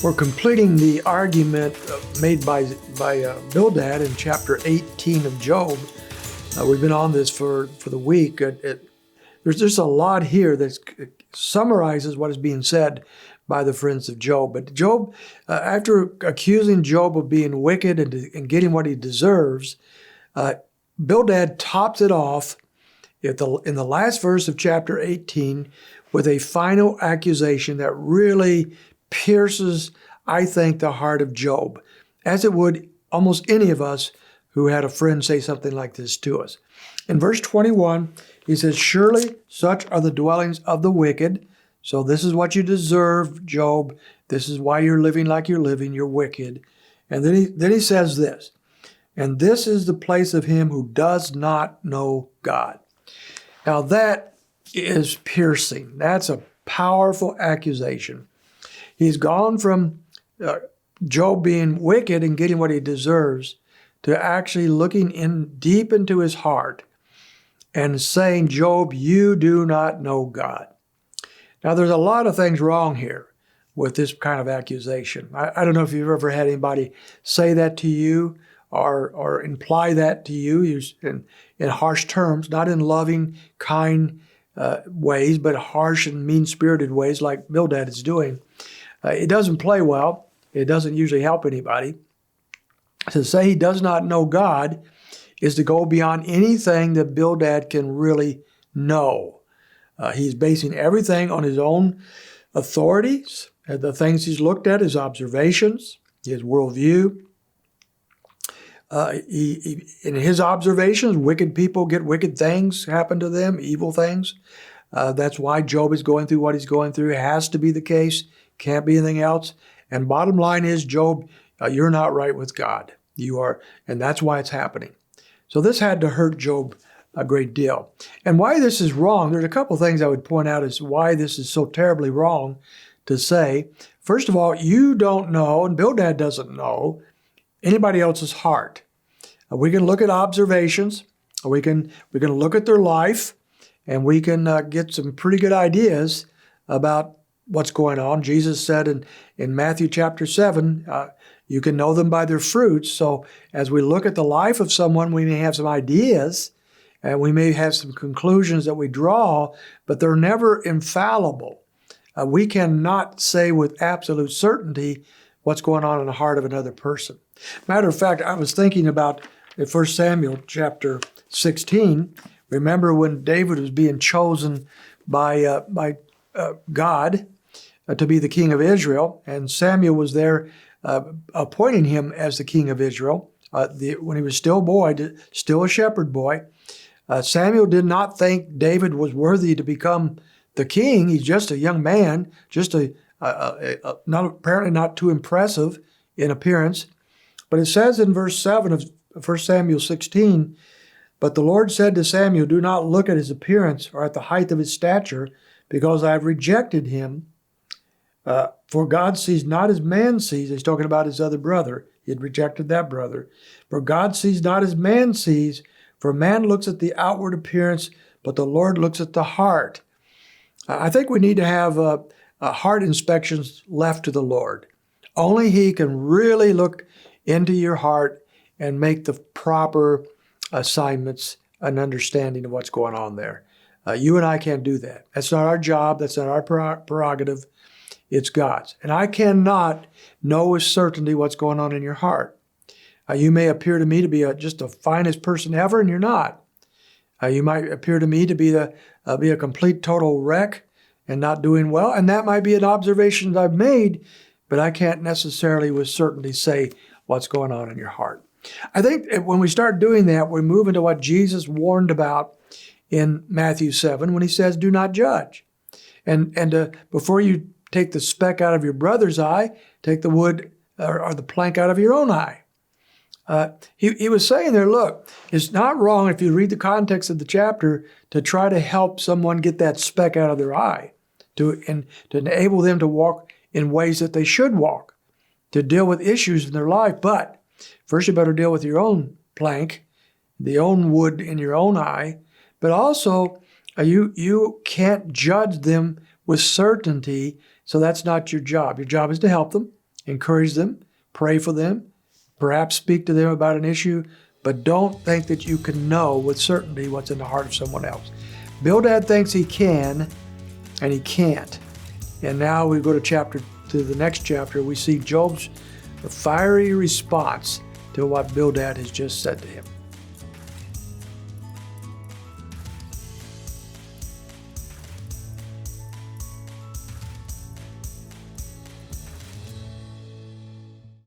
We're completing the argument made by Bildad in chapter 18 of Job. We've been on this for the week. There's just a lot here that summarizes what is being said by the friends of Job. But Job, after accusing Job of being wicked and getting what he deserves, Bildad tops it off in the last verse of chapter 18 with a final accusation that really pierces, I think, the heart of Job, as it would almost any of us who had a friend say something like this to us. In verse 21, he says, "Surely such are the dwellings of the wicked." So this is what you deserve, Job. This is why you're living like you're living. You're wicked. And then he says this, "And this is the place of him who does not know God." Now that is piercing. That's a powerful accusation. He's gone from Job being wicked and getting what he deserves to actually looking deep into his heart and saying, "Job, you do not know God." Now, there's a lot of things wrong here with this kind of accusation. I don't know if you've ever had anybody say that to you or imply that to you in harsh terms, not in loving, kind ways, but harsh and mean-spirited ways like Bildad is doing. It doesn't play well. It doesn't usually help anybody. To say he does not know God is to go beyond anything that Bildad can really know. He's basing everything on his own authorities, the things he's looked at, his observations, his worldview. In his observations, wicked people get wicked things happen to them, evil things. That's why Job is going through what he's going through. It has to be the case. Can't be anything else. And bottom line is, Job, you're not right with God. You are, and that's why it's happening. So this had to hurt Job a great deal. And why this is wrong, there's a couple things I would point out as why this is so terribly wrong to say. First of all, you don't know, and Bildad doesn't know, anybody else's heart. We can look at observations, we can look at their life, and we can get some pretty good ideas about what's going on. Jesus said in Matthew chapter 7, you can know them by their fruits. So as we look at the life of someone, we may have some ideas, and we may have some conclusions that we draw, but they're never infallible. We cannot say with absolute certainty what's going on in the heart of another person. Matter of fact, I was thinking about in 1 Samuel chapter 16. Remember when David was being chosen by God to be the king of Israel, and Samuel was there appointing him as the king of Israel when he was still a boy, still a shepherd boy. Samuel did not think David was worthy to become the king. He's just a young man, just apparently not too impressive in appearance. But it says in verse 7 of 1 Samuel 16, "But the Lord said to Samuel, do not look at his appearance or at the height of his stature, because I have rejected him. For God sees not as man sees." He's talking about his other brother. He had rejected that brother. "For God sees not as man sees, for man looks at the outward appearance, but the Lord looks at the heart." I think we need to have heart inspections left to the Lord. Only He can really look into your heart and make the proper assignments and understanding of what's going on there. You and I can't do that. That's not our job. That's not our prerogative. It's God's. And I cannot know with certainty what's going on in your heart. You may appear to me to be just the finest person ever, and you're not. You might appear to me to be a complete total wreck and not doing well, and that might be an observation that I've made, but I can't necessarily with certainty say what's going on in your heart. I think when we start doing that, we move into what Jesus warned about in Matthew 7 when he says, "Do not judge." And before you take the speck out of your brother's eye, take the wood or the plank out of your own eye. He was saying there, look, it's not wrong if you read the context of the chapter to try to help someone get that speck out of their eye, to enable them to walk in ways that they should walk, to deal with issues in their life. But first you better deal with your own plank, the own wood in your own eye. But also, you can't judge them with certainty, so that's not your job. Your job is to help them. encourage them, pray for them, perhaps speak to them about an issue, but don't think that you can know with certainty what's in the heart of someone else. Bildad thinks he can, and he can't. And now we go to the next chapter. We see Job's fiery response to what Bildad has just said to him.